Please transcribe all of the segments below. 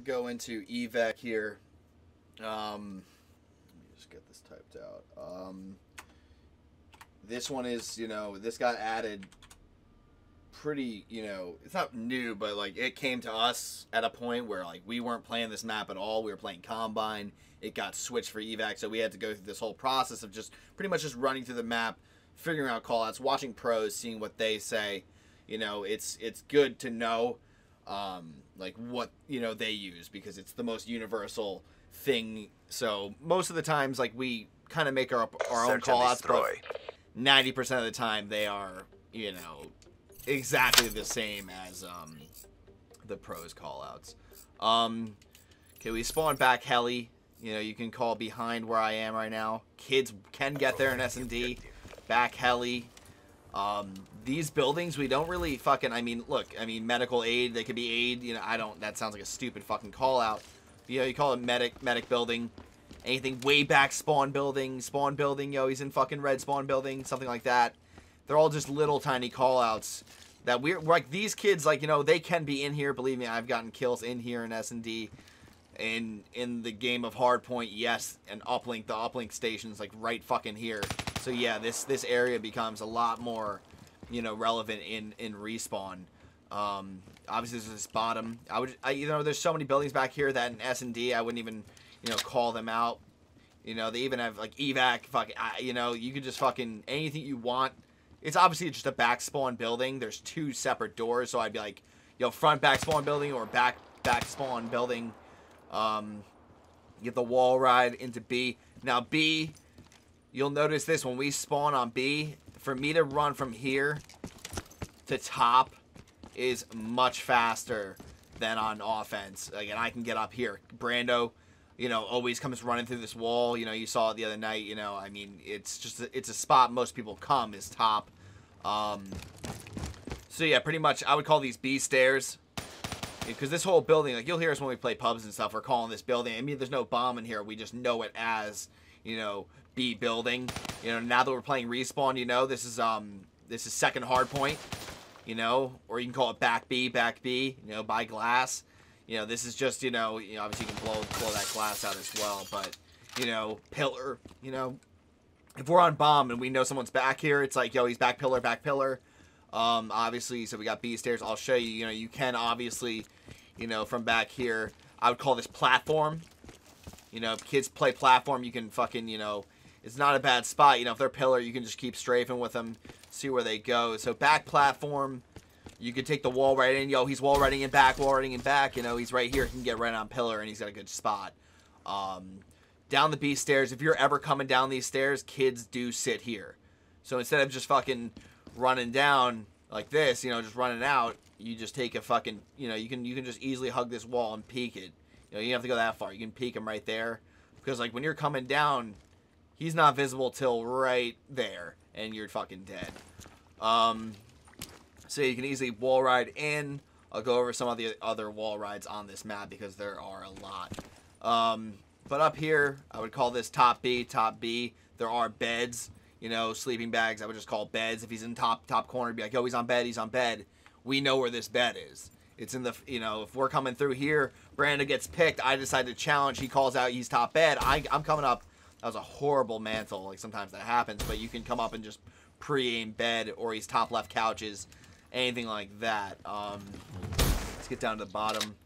to go into Evac here. Let me just get this typed out. This one is, this got added pretty, it's not new, but like it came to us at a point where like we weren't playing this map at all. We were playing Combine. It got switched for Evac, so we had to go through this whole process of just pretty much just running through the map, figuring out callouts, watching pros, seeing what they say. It's good to know like what they use, because it's the most universal thing. So most of the times, like, we kind of make our own callouts, but 90% of the time they are exactly the same as the pros callouts. Okay, we spawn back heli. You can call behind where I am right now. Kids can get there in S&D. Back heli. These buildings, we don't really fucking, medical aid, they could be aid, that sounds like a stupid fucking call out. You call it medic building. Anything way back, spawn building, he's in fucking red spawn building, something like that. They're all just little tiny call outs that we're like, these kids, like, they can be in here. Believe me, I've gotten kills in here in S&D. In the game of Hardpoint, yes, and uplink, the uplink station's like right fucking here. So yeah, this area becomes a lot more, relevant in respawn. Obviously there's this bottom. There's so many buildings back here that in S&D I wouldn't even, call them out. They even have like Evac, you can just fucking anything you want. It's obviously just a back spawn building. There's two separate doors, so I'd be like, front back spawn building or back spawn building. Get the wall ride into B. Now B, you'll notice this when we spawn on B, for me to run from here to top is much faster than on offense. Like, and I can get up here. Brando, always comes running through this wall. You saw it the other night. It's a spot most people come is top. So yeah, pretty much I would call these B stairs. Because this whole building, like, you'll hear us when we play pubs and stuff, we're calling this building. There's no bomb in here. We just know it as, B building. Now that we're playing respawn, this is second hard point, or you can call it back B, by glass. This is just, obviously you can blow that glass out as well. But, pillar, if we're on bomb and we know someone's back here, it's like, he's back pillar. Obviously, so we got B stairs. I'll show you, you can obviously, from back here, I would call this platform. If kids play platform, you can fucking, it's not a bad spot. If they're pillar, you can just keep strafing with them, see where they go. So back platform, you can take the wall right in. He's wall riding in back, he's right here. He can get right on pillar, and he's got a good spot. Down the B stairs, if you're ever coming down these stairs, kids do sit here. So instead of just fucking running down like this, just running out, you just take a fucking, you can just easily hug this wall and peek it. You don't have to go that far. You can peek him right there, because like when you're coming down, he's not visible till right there, and you're fucking dead. So you can easily wall ride in. I'll go over some of the other wall rides on this map because there are a lot. But up here, I would call this top B. There are beds. Sleeping bags, I would just call beds. If he's in top corner, be like, he's on bed. We know where this bed is. It's in the, if we're coming through here, Brando gets picked, I decide to challenge, he calls out, he's top bed, I'm coming up. That was a horrible mantle, like sometimes that happens, but you can come up and just pre-aim bed, or he's top left couches, anything like that. Let's get down to the bottom.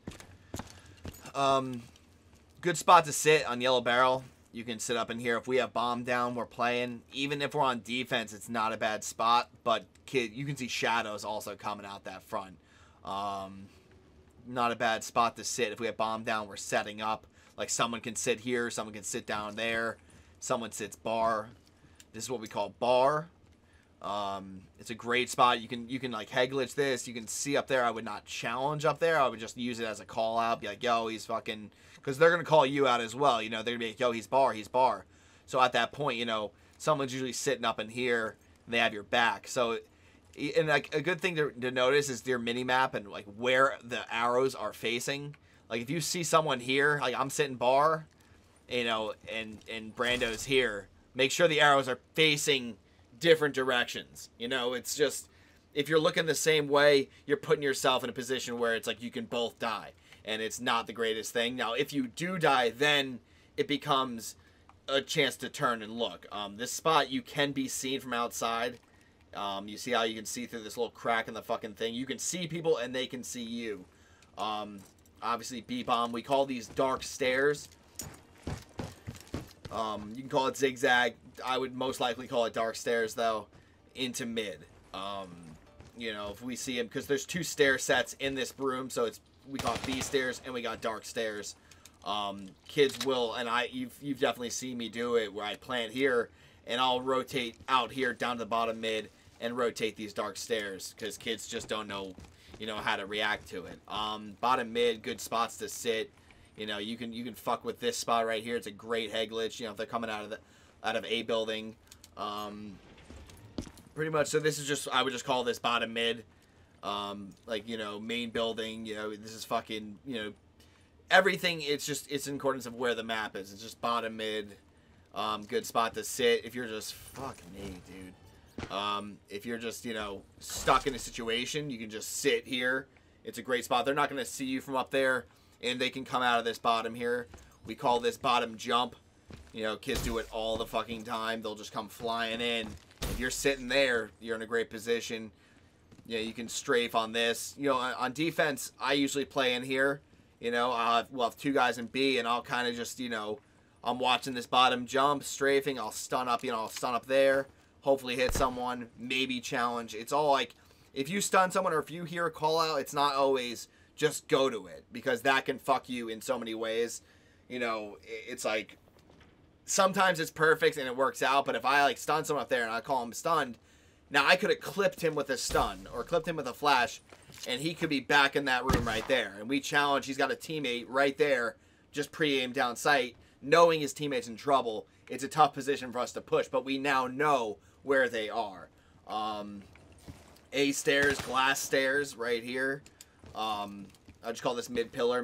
Good spot to sit on yellow barrel. You can sit up in here. If we have bomb down, we're playing. Even if we're on defense, it's not a bad spot. But you can see shadows also coming out that front. Not a bad spot to sit. If we have bomb down, we're setting up. Like, someone can sit here, someone can sit down there. Someone sits bar. This is what we call bar. It's a great spot. You can like head glitch this. You can see up there. I would not challenge up there. I would just use it as a call out. Be like, he's fucking, because they're gonna call you out as well. They're gonna be like, he's bar. So at that point, someone's usually sitting up in here. And they have your back. So, and like a good thing to notice is your mini map and like where the arrows are facing. Like if you see someone here, like I'm sitting bar, and Brando's here. Make sure the arrows are facing different directions. It's just, if you're looking the same way, you're putting yourself in a position where it's like you can both die. and it's not the greatest thing. Now, if you do die, then it becomes a chance to turn and look. This spot, you can be seen from outside. You see how you can see through this little crack in the fucking thing? You can see people, and they can see you. Obviously, B-bomb. We call these dark stairs. You can call it zigzag. I would most likely call it dark stairs, though, into mid. You know, if we see him, because there's 2 stair sets in this room, so we got B stairs and we got dark stairs. Kids will, and you've definitely seen me do it, where I plant here, and I'll rotate out here down to the bottom mid and rotate these dark stairs, because kids just don't know, you know, how to react to it. Bottom mid, good spots to sit. You know, you can fuck with this spot right here. It's a great head glitch. You know, if they're coming out of A building, pretty much. So this is just, I would just call this bottom mid. Like, you know, main building. You know, this is fucking, you know, everything. It's in accordance of where the map is. It's just bottom mid. Good spot to sit. If you're just, fuck me, dude. If you're just, you know, stuck in a situation, you can just sit here. It's a great spot. They're not going to see you from up there, and they can come out of this bottom here. We call this bottom jump. You know, kids do it all the fucking time. They'll just come flying in. If you're sitting there, you're in a great position. You know, you can strafe on this. You know, on defense, I usually play in here. You know, we'll have 2 guys in B, and I'll kind of just, you know, I'm watching this bottom jump, strafing. I'll stun up, you know, I'll stun up there. Hopefully hit someone, maybe challenge. It's all like, if you stun someone or if you hear a call out, it's not always just go to it, because that can fuck you in so many ways. You know, it's like, sometimes it's perfect and it works out, but if I like stun someone up there and I call him stunned, now I could have clipped him with a stun or clipped him with a flash, and he could be back in that room right there. And we challenge, he's got a teammate right there, just pre-aim down sight, knowing his teammate's in trouble. It's a tough position for us to push, but we now know where they are. A stairs, glass stairs right here. I just call this mid pillar.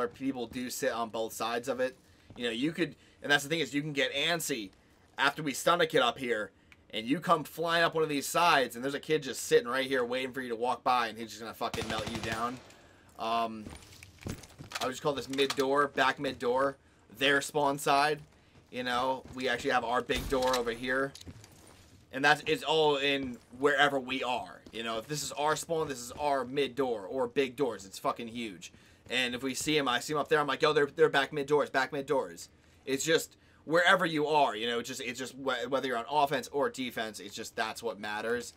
People do sit on both sides of it. You know, you could, and that's the thing, is you can get antsy after we stun a kid up here, and you come flying up one of these sides, and there's a kid just sitting right here waiting for you to walk by, and he's just gonna fucking melt you down. I would just call this mid door, back mid door, their spawn side. You know, we actually have our big door over here, and it's all in wherever we are. You know, if this is our spawn, this is our mid door or big doors. It's fucking huge. And if we see him, I see him up there, I'm like, yo, they're back mid doors, back mid doors. It's just wherever you are, you know, it's just whether you're on offense or defense, it's just, that's what matters.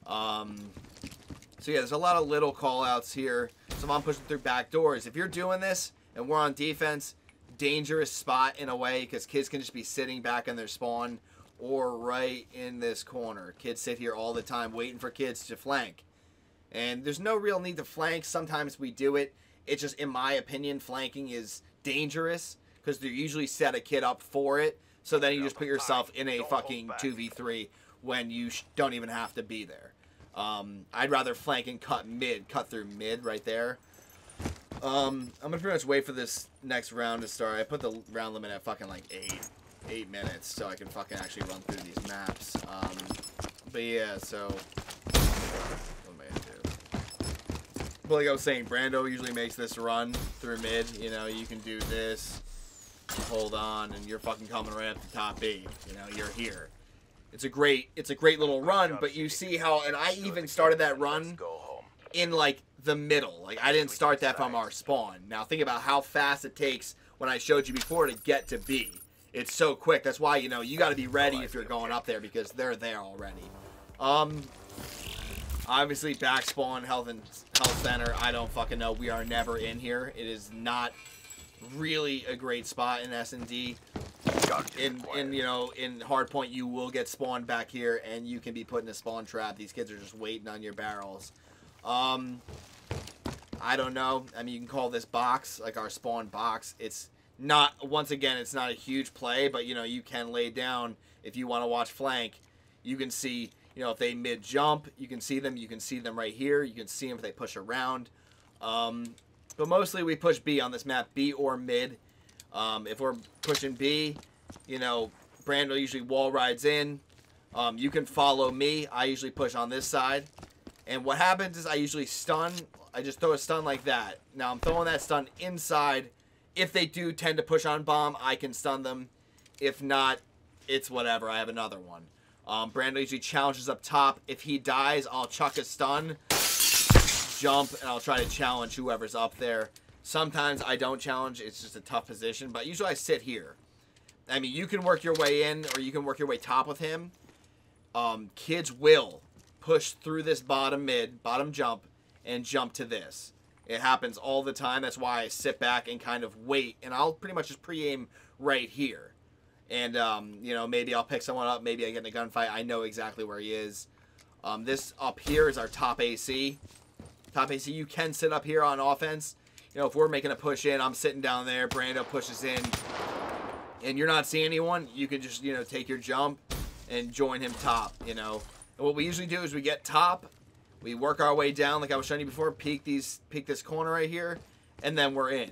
So yeah, there's a lot of little call outs here. So if I'm pushing through back doors, if you're doing this and we're on defense, dangerous spot in a way, because kids can just be sitting back in their spawn or right in this corner. Kids sit here all the time waiting for kids to flank. And there's no real need to flank. Sometimes we do it. It's just, in my opinion, flanking is dangerous, because they usually set a kid up for it. So then you just put yourself in a fucking 2v3 when you don't even have to be there. I'd rather flank and cut through mid right there. I'm gonna pretty much wait for this next round to start. I put the round limit at fucking like 8 minutes, so I can fucking actually run through these maps. But yeah, so what am I gonna do? But like I was saying, Brando usually makes this run through mid. You know, you can do this, hold on, and you're fucking coming right up to top B. You know, you're here. It's a great little run, but you see how, and I even started that run in like the middle. Like, I didn't start that from our spawn. Now think about how fast it takes when I showed you before to get to B. It's so quick. That's why, you know, you got to be ready if you're going up there, because they're there already. Obviously back spawn, health center, I don't fucking know. We are never in here. It is not really a great spot in S&D. In you know, in hardpoint, you will get spawned back here, and you can be put in a spawn trap. These kids are just waiting on your barrels. I don't know. I mean, you can call this box, like our spawn box. It's not, once again, it's not a huge play, but, you know, you can lay down if you want to watch flank. You can see, you know, if they mid-jump, you can see them. You can see them right here. You can see them if they push around. But mostly we push B on this map, B or mid. If we're pushing B, you know, Brando usually wall rides in. You can follow me. I usually push on this side. And what happens is I usually stun. I just throw a stun like that. Now I'm throwing that stun inside. If they do tend to push on bomb, I can stun them. If not, it's whatever. I have another one. Brando usually challenges up top. If he dies, I'll chuck a stun, jump, and I'll try to challenge whoever's up there. Sometimes I don't challenge. It's just a tough position. But usually I sit here. I mean, you can work your way in, or you can work your way top with him. Kids will push through this bottom jump, and jump to this. It happens all the time. That's why I sit back and kind of wait. And I'll pretty much just pre-aim right here. And, you know, maybe I'll pick someone up. Maybe I get in a gunfight. I know exactly where he is. This up here is our top AC. Top AC, you can sit up here on offense. You know, if we're making a push in, I'm sitting down there. Brando pushes in. And you're not seeing anyone, you can just, you know, take your jump and join him top, you know. And what we usually do is we get top. We work our way down, like I was showing you before. Peek this corner right here. And then we're in.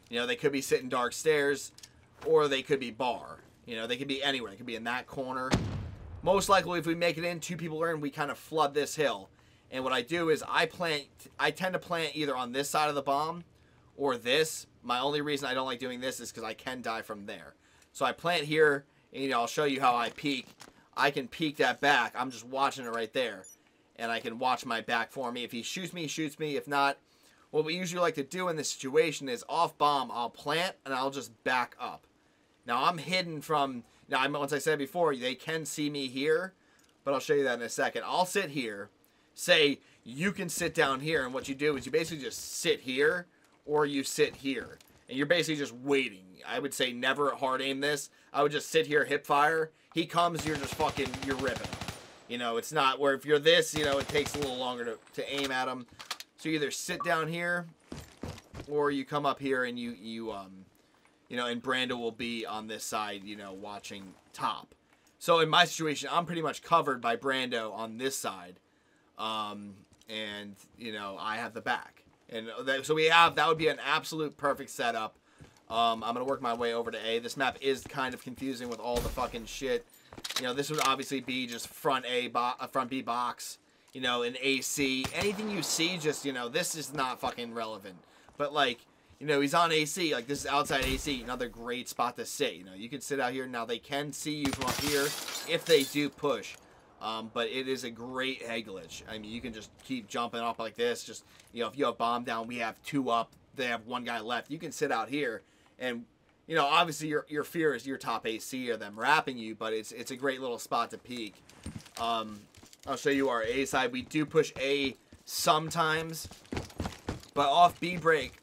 You know, they could be sitting dark stairs. Or they could be bar. You know, they could be anywhere. They could be in that corner. Most likely, if we make it in, 2 people are in, we kind of flood this hill. And what I do is I tend to plant either on this side of the bomb or this. My only reason I don't like doing this is because I can die from there. So I plant here, and, you know, I'll show you how I peek. I can peek that back. I'm just watching it right there. And I can watch my back for me. If he shoots me, he shoots me. If not, what we usually like to do in this situation is off bomb, I'll plant, and I'll just back up. Now, I'm hidden from... Now, once I said before, they can see me here, but I'll show you that in a second. I'll sit here, say, you can sit down here, and what you do is you basically just sit here, or you sit here. And you're basically just waiting. I would say never hard aim this. I would just sit here, hip fire. He comes, you're just fucking, you're ripping him. You know, it's not where if you're this, you know, it takes a little longer to aim at him. So you either sit down here, or you come up here and you know, and Brando will be on this side, you know, watching top. So in my situation, I'm pretty much covered by Brando on this side. And, you know, I have the back. And so that would be an absolute perfect setup. I'm going to work my way over to A. This map is kind of confusing with all the fucking shit. You know, this would obviously be just front B box, you know, an AC. Anything you see, just, you know, this is not fucking relevant. But, like, you know, he's on AC. Like, this is outside AC. Another great spot to sit. You know, you can sit out here. Now, they can see you from up here if they do push. But it is a great head glitch. I mean, you can just keep jumping up like this. Just, you know, if you have bomb down, we have 2 up. They have 1 guy left. You can sit out here. And, you know, obviously your fear is your top AC or them wrapping you. But it's a great little spot to peek. I'll show you our A side. We do push A sometimes. But off mid break,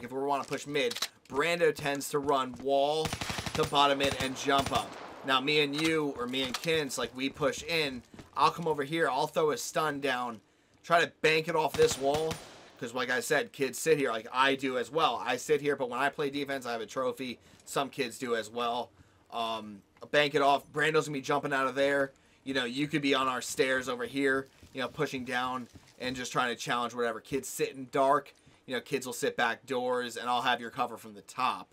if we want to push mid, Brando tends to run wall to bottom mid and jump up. Now, me and you, or me and Kins, like, we push in. I'll come over here. I'll throw a stun down. Try to bank it off this wall. Because, like I said, kids sit here like I do as well. I sit here, but when I play defense, I have a trophy. Some kids do as well. Bank it off. Brando's going to be jumping out of there. You know, you could be on our stairs over here, you know, pushing down and just trying to challenge whatever. Kids sit in dark. You know, kids will sit back doors, and I'll have your cover from the top.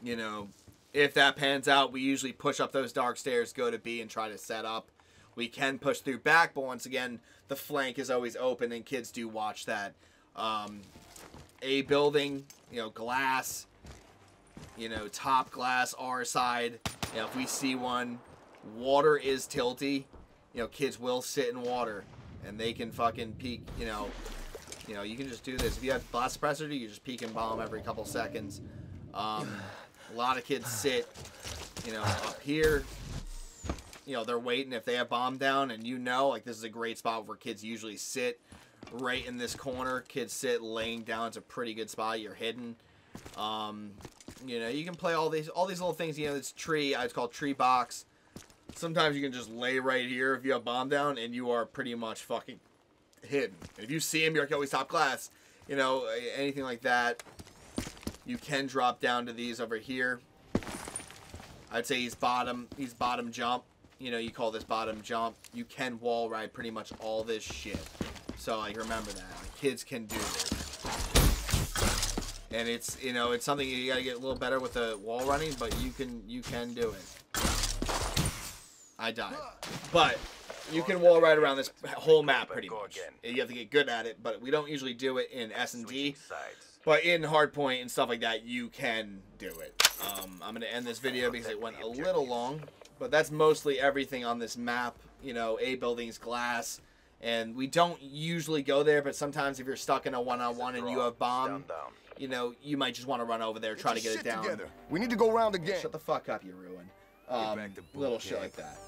You know, if that pans out, we usually push up those dark stairs, go to B, and try to set up. We can push through back, but once again, the flank is always open, and kids do watch that. A building, you know, glass, you know, top glass, our side. You know, if we see one, water is tilty. You know, kids will sit in water, and they can fucking peek, you know, you can just do this. If you have blast suppressor, you just peek and bomb every couple seconds. A lot of kids sit, you know, up here. You know, they're waiting if they have bomb down, and you know, like, this is a great spot where kids usually sit right in this corner. Kids sit laying down. It's a pretty good spot. You're hidden. You know, you can play all these little things. You know, it's tree. It's called tree box. Sometimes you can just lay right here if you have bomb down, and you are pretty much fucking hidden. If you see him, you're like, oh, he's top glass. You know, anything like that. You can drop down to these over here. I'd say he's bottom jump. You know, you call this bottom jump. You can wall ride pretty much all this shit. So, like, remember that. Like, kids can do this. And it's, you know, it's something you gotta get a little better with the wall running, but you can do it. I died. But you can wall ride around this whole map pretty much. You have to get good at it, but we don't usually do it in S&D. But in Hardpoint and stuff like that, you can do it. I'm going to end this video because it went a little long. But that's mostly everything on this map. You know, A buildings, glass. And we don't usually go there, but sometimes if you're stuck in a one-on-one and you have bomb, you know, you might just want to run over there, try to get it down. Together. We need to go round again. Shut the fuck up, you ruin. Little shit like that.